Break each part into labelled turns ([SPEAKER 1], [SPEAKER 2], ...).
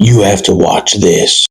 [SPEAKER 1] You have to watch this.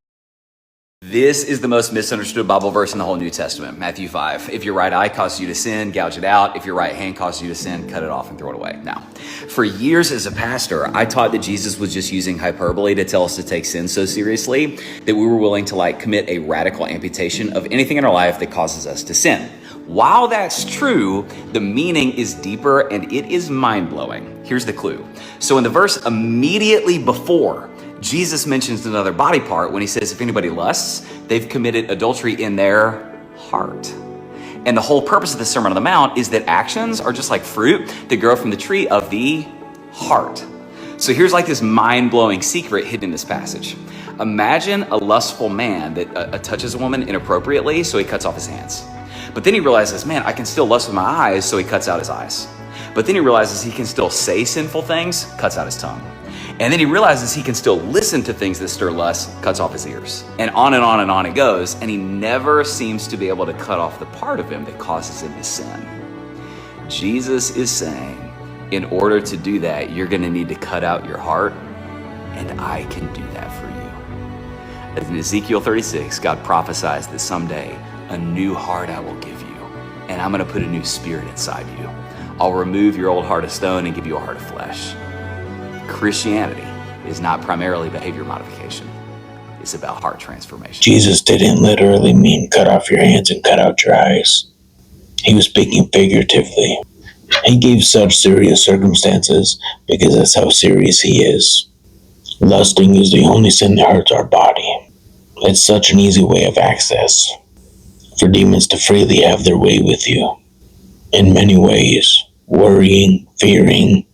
[SPEAKER 2] This is the most misunderstood Bible verse in the whole New Testament, Matthew 5. If your right eye causes you to sin, gouge it out. If your right hand causes you to sin, cut it off and throw it away. Now, for years as a pastor, I taught that Jesus was just using hyperbole to tell us to take sin so seriously that we were willing to commit a radical amputation of anything in our life that causes us to sin. While that's true, the meaning is deeper and it is mind-blowing. Here's the clue. So in the verse immediately before, Jesus mentions another body part when he says, if anybody lusts, they've committed adultery in their heart. And the whole purpose of the Sermon on the Mount is that actions are just like fruit that grow from the tree of the heart. So here's this mind-blowing secret hidden in this passage. Imagine a lustful man that touches a woman inappropriately, so he cuts off his hands. But then he realizes, man, I can still lust with my eyes, so he cuts out his eyes. But then he realizes he can still say sinful things, cuts out his tongue. And then he realizes he can still listen to things that stir lust, cuts off his ears. And on and on and on it goes, and he never seems to be able to cut off the part of him that causes him to sin. Jesus is saying, in order to do that, you're going to need to cut out your heart, and I can do that for you. In Ezekiel 36, God prophesies that someday a new heart I will give you, and I'm going to put a new spirit inside you. I'll remove your old heart of stone and give you a heart of flesh. Christianity is not primarily behavior modification. It's about heart transformation.
[SPEAKER 1] Jesus didn't literally mean cut off your hands and cut out your eyes. He was speaking figuratively. He gave such serious circumstances because that's how serious he is. Lusting is the only sin that hurts our body. It's such an easy way of access for demons to freely have their way with you. In many ways, worrying, fearing,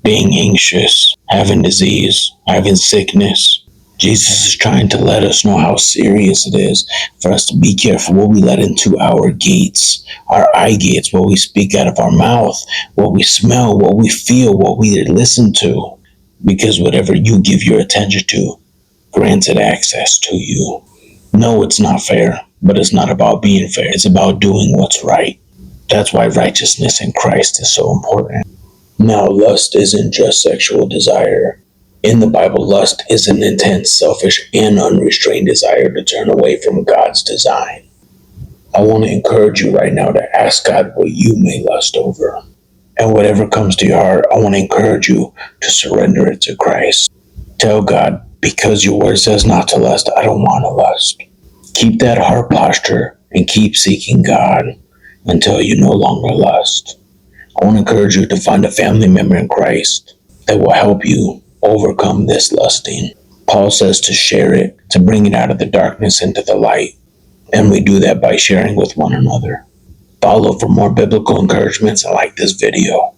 [SPEAKER 1] being anxious, having disease, having sickness. Jesus is trying to let us know how serious it is for us to be careful what we let into our gates, our eye gates, what we speak out of our mouth, what we smell, what we feel, what we listen to. Because whatever you give your attention to, granted access to you. No, it's not fair, but it's not about being fair. It's about doing what's right. That's why righteousness in Christ is so important. Now, lust isn't just sexual desire. In the Bible, lust is an intense, selfish, and unrestrained desire to turn away from God's design. I want to encourage you right now to ask God what you may lust over. And whatever comes to your heart, I want to encourage you to surrender it to Christ. Tell God, because your word says not to lust, I don't want to lust. Keep that heart posture and keep seeking God until you no longer lust. I want to encourage you to find a family member in Christ that will help you overcome this lusting. Paul says to share it, to bring it out of the darkness into the light. And we do that by sharing with one another. Follow for more biblical encouragements and like this video.